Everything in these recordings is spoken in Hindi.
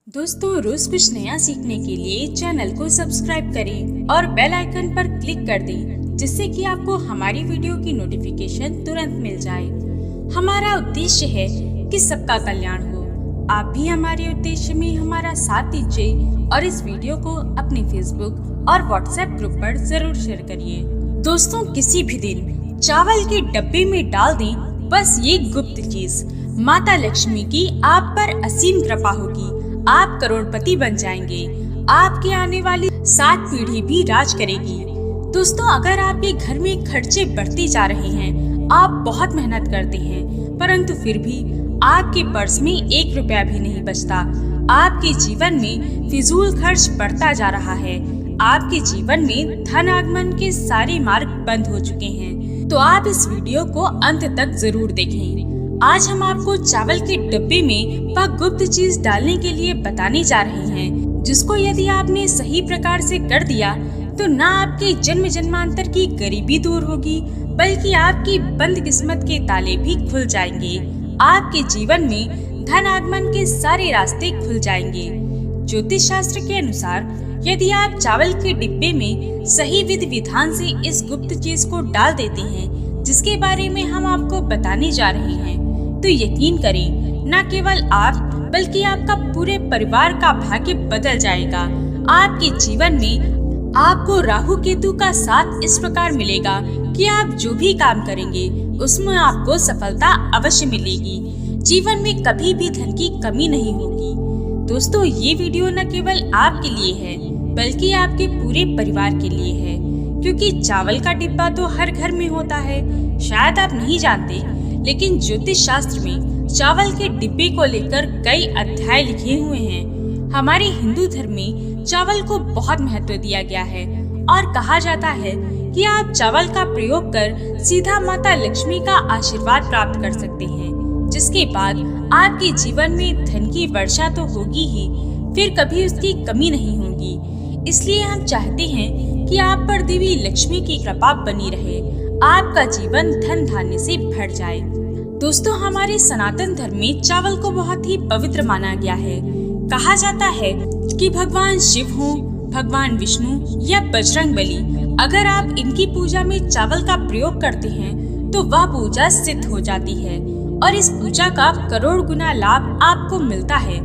दोस्तों, रोज कुछ नया सीखने के लिए चैनल को सब्सक्राइब करें और बेल आइकन पर क्लिक कर दें, जिससे कि आपको हमारी वीडियो की नोटिफिकेशन तुरंत मिल जाए। हमारा उद्देश्य है कि सबका कल्याण हो। आप भी हमारे उद्देश्य में हमारा साथ दीजिए और इस वीडियो को अपने फेसबुक और व्हाट्सएप ग्रुप पर जरूर शेयर करिए। दोस्तों, किसी भी दिन चावल के डब्बे में डाल दें बस ये गुप्त चीज, माता लक्ष्मी की आप पर असीम कृपा होगी। आप करोड़पति बन जाएंगे। आपकी आने वाली 7 पीढ़ी भी राज करेगी। दोस्तों, अगर आपके घर में खर्चे बढ़ते जा रहे हैं, आप बहुत मेहनत करते हैं, परंतु फिर भी आपके पर्स में 1 रुपया भी नहीं बचता, आपके जीवन में फिजूल खर्च बढ़ता जा रहा है, आपके जीवन में धन आगमन के सारे मार्ग बंद हो चुके हैं, तो आप इस वीडियो को अंत तक जरूर देखें। आज हम आपको चावल के डब्बे में वह गुप्त चीज डालने के लिए बताने जा रहे हैं, जिसको यदि आपने सही प्रकार से कर दिया तो न आपके जन्म जन्मांतर की गरीबी दूर होगी, बल्कि आपकी बंद किस्मत के ताले भी खुल जाएंगे। आपके जीवन में धन आगमन के सारे रास्ते खुल जाएंगे। ज्योतिष शास्त्र के अनुसार यदि आप चावल के डिब्बे में सही विधि विधान से इस गुप्त चीज को डाल देते हैं, जिसके बारे में हम आपको बताने जा रहे हैं, तो यकीन करें, न केवल आप बल्कि आपका पूरे परिवार का भाग्य बदल जाएगा। आपके जीवन में आपको राहु केतु का साथ इस प्रकार मिलेगा कि आप जो भी काम करेंगे उसमें आपको सफलता अवश्य मिलेगी। जीवन में कभी भी धन की कमी नहीं होगी। दोस्तों, ये वीडियो न केवल आपके लिए है बल्कि आपके पूरे परिवार के लिए है, क्योंकि चावल का डिब्बा तो हर घर में होता है। शायद आप नहीं जानते, लेकिन ज्योतिष शास्त्र में चावल के डिब्बे को लेकर कई अध्याय लिखे हुए हैं। हमारे हिंदू धर्म में चावल को बहुत महत्व दिया गया है और कहा जाता है कि आप चावल का प्रयोग कर सीधा माता लक्ष्मी का आशीर्वाद प्राप्त कर सकते हैं, जिसके बाद आपके जीवन में धन की वर्षा तो होगी ही, फिर कभी उसकी कमी नहीं होगी। इसलिए हम चाहते हैं कि आप पर देवी लक्ष्मी की कृपा बनी रहे, आपका जीवन धन धान्य से भर जाए। दोस्तों, हमारे सनातन धर्म में चावल को बहुत ही पवित्र माना गया है। कहा जाता है कि भगवान शिव हो, भगवान विष्णु या बजरंगबली, अगर आप इनकी पूजा में चावल का प्रयोग करते हैं तो वह पूजा सिद्ध हो जाती है और इस पूजा का करोड़ गुना लाभ आपको मिलता है।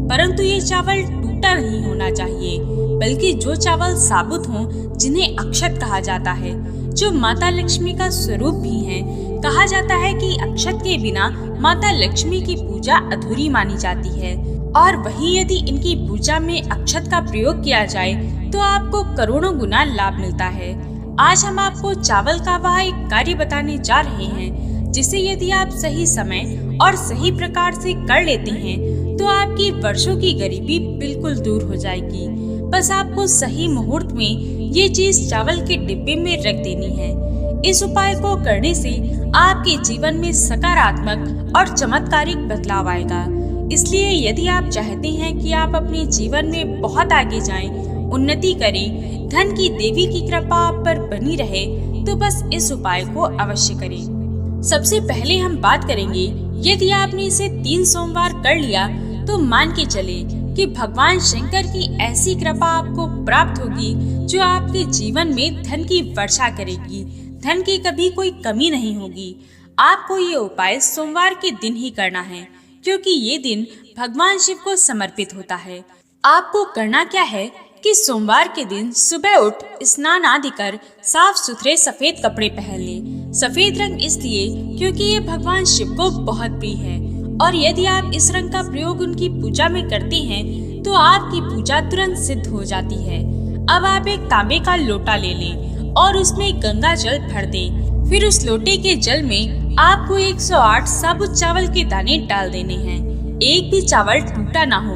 परंतु ये चावल टूटा नहीं होना चाहिए, बल्कि जो चावल साबुत हों, जिन्हें अक्षत कहा जाता है, जो माता लक्ष्मी का स्वरूप भी है। कहा जाता है कि अक्षत के बिना माता लक्ष्मी की पूजा अधूरी मानी जाती है, और वही यदि इनकी पूजा में अक्षत का प्रयोग किया जाए तो आपको करोड़ों गुना लाभ मिलता है। आज हम आपको चावल का वह एक कार्य बताने जा रहे हैं, जिसे यदि आप सही समय और सही प्रकार से कर लेते हैं तो आपकी वर्षों की गरीबी बिल्कुल दूर हो जाएगी। बस आपको सही मुहूर्त में ये चीज चावल के डिब्बे में रख देनी है। इस उपाय को करने से आपके जीवन में सकारात्मक और चमत्कारिक बदलाव आएगा। इसलिए यदि आप चाहते हैं कि आप अपने जीवन में बहुत आगे जाएं, उन्नति करें, धन की देवी की कृपा आप पर बनी रहे, तो बस इस उपाय को अवश्य करें। सबसे पहले हम बात करेंगे, यदि आपने इसे 3 सोमवार कर लिया तो मान के चले कि भगवान शंकर की ऐसी कृपा आपको प्राप्त होगी जो आपके जीवन में धन की वर्षा करेगी। धन की कभी कोई कमी नहीं होगी। आपको ये उपाय सोमवार के दिन ही करना है, क्योंकि ये दिन भगवान शिव को समर्पित होता है। आपको करना क्या है कि सोमवार के दिन सुबह उठ स्नान आदि कर साफ सुथरे सफेद कपड़े पहन लें। सफेद रंग इसलिए क्योंकि ये भगवान शिव को बहुत प्रिय है, और यदि आप इस रंग का प्रयोग उनकी पूजा में करते हैं तो आपकी पूजा तुरंत सिद्ध हो जाती है। अब आप एक तांबे का लोटा ले लें और उसमें गंगा जल भर दें। फिर उस लोटे के जल में आपको 108 साबुत चावल के दाने डाल देने हैं। एक भी चावल टूटा ना हो।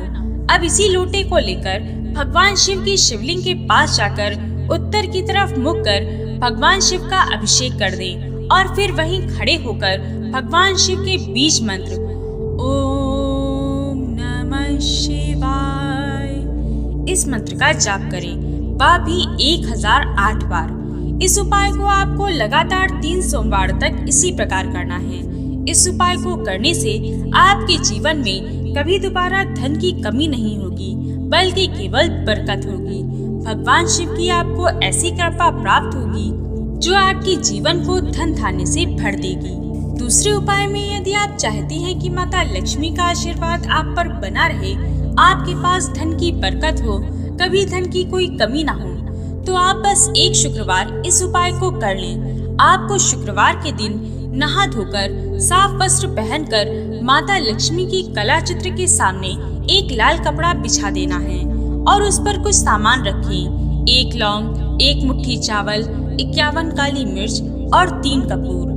अब इसी लोटे को लेकर भगवान शिव की शिवलिंग के पास जाकर उत्तर की तरफ मुख कर भगवान शिव का अभिषेक कर दें, और फिर वहीं खड़े होकर भगवान शिव के बीज मंत्र ओम नमः शिवाय, इस मंत्र का जाप करें, वह भी 1008 बार। इस उपाय को आपको लगातार 3 सोमवार तक इसी प्रकार करना है। इस उपाय को करने से आपके जीवन में कभी दोबारा धन की कमी नहीं होगी, बल्कि केवल बरकत होगी। भगवान शिव की आपको ऐसी कृपा प्राप्त होगी जो आपके जीवन को धन धान्य से भर देगी। दूसरे उपाय में यदि आप चाहते हैं कि माता लक्ष्मी का आशीर्वाद आप पर बना रहे, आपके पास धन की बरकत हो, कभी धन की कोई कमी ना हो, तो आप बस एक शुक्रवार इस उपाय को कर लें। आपको शुक्रवार के दिन नहा धोकर साफ वस्त्र पहनकर माता लक्ष्मी की कला चित्र के सामने एक लाल कपड़ा बिछा देना है और उस पर कुछ सामान रखें। 1 लौंग, 1 मुट्ठी चावल, 51 काली मिर्च और 3 कपूर।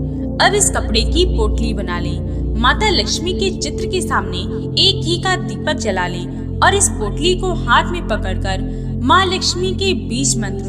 अब इस कपड़े की पोटली बना लें। माता लक्ष्मी के चित्र के सामने एक घी का दीपक जला लें और इस पोटली को हाथ में पकड़कर माँ लक्ष्मी के बीज मंत्र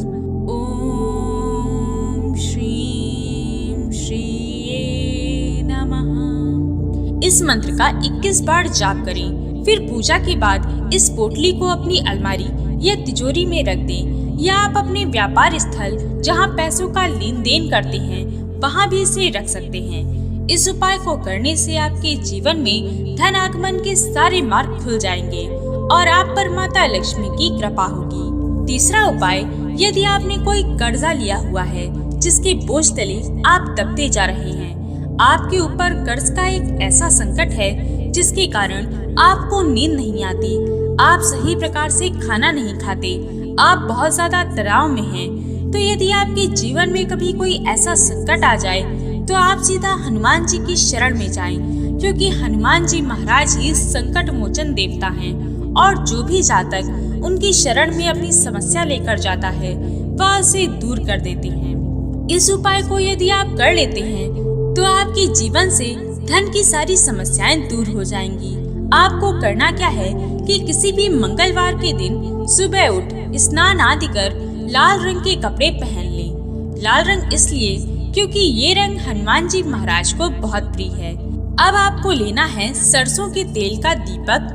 ओम श्रीं श्रीये नमः इस मंत्र का 21 बार जाप करें। फिर पूजा के बाद इस पोटली को अपनी अलमारी या तिजोरी में रख दें, या आप अपने व्यापार स्थल जहाँ पैसों का लेन देन करते हैं वहाँ भी इसे रख सकते हैं। इस उपाय को करने से आपके जीवन में धन आगमन के सारे मार्ग खुल जाएंगे और आप पर माता लक्ष्मी की कृपा होगी। तीसरा उपाय, यदि आपने कोई कर्जा लिया हुआ है जिसके बोझ तले आप दबते जा रहे हैं, आपके ऊपर कर्ज का एक ऐसा संकट है जिसके कारण आपको नींद नहीं आती, आप सही प्रकार से खाना नहीं खाते, आप बहुत ज्यादा तनाव में हैं, तो यदि आपके जीवन में कभी कोई ऐसा संकट आ जाए तो आप सीधा हनुमान जी की शरण में जाएं, क्योंकि हनुमान जी महाराज ही संकट मोचन देवता हैं और जो भी जातक उनकी शरण में अपनी समस्या लेकर जाता है वह उसे दूर कर देते हैं। इस उपाय को यदि आप कर लेते हैं तो आपके जीवन से धन की सारी समस्याएं दूर हो जाएंगी। आपको करना क्या है कि किसी भी मंगलवार के दिन सुबह उठ स्नान आदि कर लाल रंग के कपड़े पहन लें। लाल रंग इसलिए क्योंकि ये रंग हनुमान जी महाराज को बहुत प्रिय है। अब आपको लेना है सरसों के तेल का दीपक,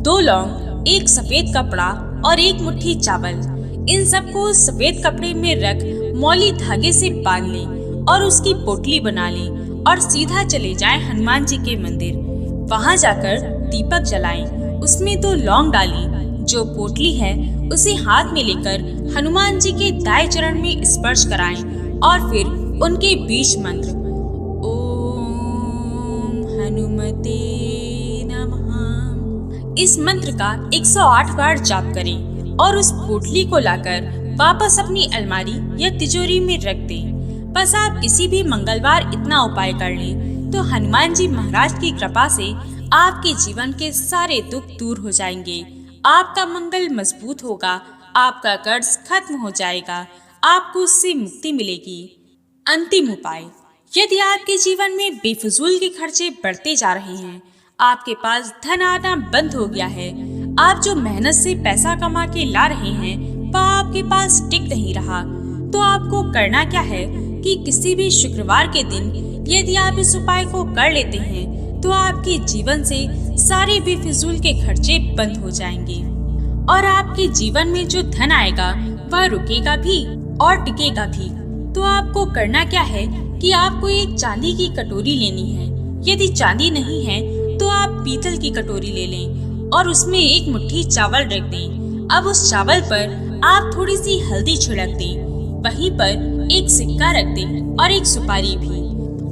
2 लौंग, 1 सफेद कपड़ा और 1 मुट्ठी चावल। इन सबको सफेद कपड़े में रख मौली धागे से बांध लें और उसकी पोटली बना लें और सीधा चले जाएं हनुमान जी के मंदिर। वहां जाकर दीपक जलाएं, उसमें 2 लौंग डालें, जो पोटली है उसे हाथ में लेकर हनुमान जी के दाएं चरण में स्पर्श कराएं और फिर उनके बीज मंत्र ओम हनुमते नमः इस मंत्र का 108 बार जाप करें और उस पोटली को लाकर वापस अपनी अलमारी या तिजोरी में रख दें। बस आप किसी भी मंगलवार इतना उपाय कर लें तो हनुमान जी महाराज की कृपा से आपके जीवन के सारे दुख दूर हो जाएंगे, आपका मंगल मजबूत होगा, आपका कर्ज खत्म हो जाएगा, आपको उससे मुक्ति मिलेगी। अंतिम उपाय, यदि आपके जीवन में बेफिजूल के खर्चे बढ़ते जा रहे हैं, आपके पास धन आना बंद हो गया है, आप जो मेहनत से पैसा कमा के ला रहे हैं वह आपके पास टिक नहीं रहा, तो आपको करना क्या है कि किसी भी शुक्रवार के दिन यदि आप इस उपाय को कर लेते हैं तो आपके जीवन से सारे बेफिजूल के खर्चे बंद हो जाएंगे और आपके जीवन में जो धन आएगा वह रुकेगा भी और टिकेगा भी। तो आपको करना क्या है कि आपको एक चांदी की कटोरी लेनी है। यदि चांदी नहीं है तो आप पीतल की कटोरी ले लें और उसमें 1 मुट्ठी चावल रख दें। अब उस चावल पर आप थोड़ी सी हल्दी छिड़क दें, वहीं पर एक सिक्का रख दें और एक सुपारी भी।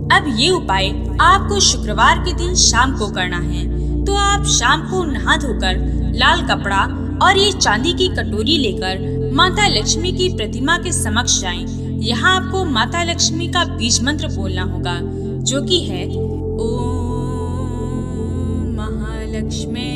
अब ये उपाय आपको शुक्रवार के दिन शाम को करना है। तो आप शाम को नहा धोकर लाल कपड़ा और ये चांदी की कटोरी लेकर माता लक्ष्मी की प्रतिमा के समक्ष जाएं। यहाँ आपको माता लक्ष्मी का बीज मंत्र बोलना होगा, जो कि है ओम महालक्ष्मी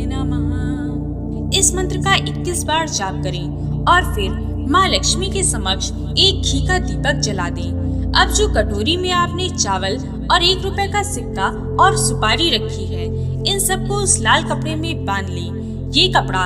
नमः। इस मंत्र का 21 बार जाप करें और फिर माँ लक्ष्मी के समक्ष एक घी का दीपक जला दें। अब जो कटोरी में आपने चावल और 1 रुपए का सिक्का और सुपारी रखी है, इन सबको उस लाल कपड़े में बांध लें। ये कपड़ा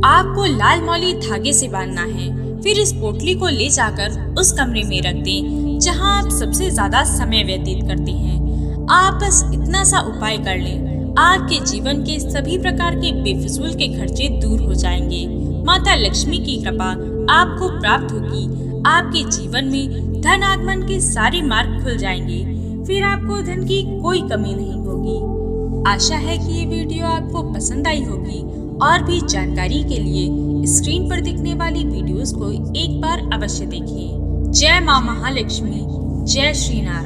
आपको लाल मौली धागे से बांधना है। फिर इस पोटली को ले जाकर उस कमरे में रख दें जहां आप सबसे ज्यादा समय व्यतीत करते हैं। आप बस इतना सा उपाय कर लें, आपके जीवन के सभी प्रकार के बेफिजूल के खर्चे दूर हो जाएंगे। माता लक्ष्मी की कृपा आपको प्राप्त होगी, आपके जीवन में धन आगमन के सारे मार्ग खुल जाएंगे। फिर आपको धन की कोई कमी नहीं होगी। आशा है कि ये वीडियो आपको पसंद आई होगी और भी जानकारी के लिए स्क्रीन पर दिखने वाली वीडियोस को एक बार अवश्य देखिए। जय मां महालक्ष्मी, जय श्री नारायण।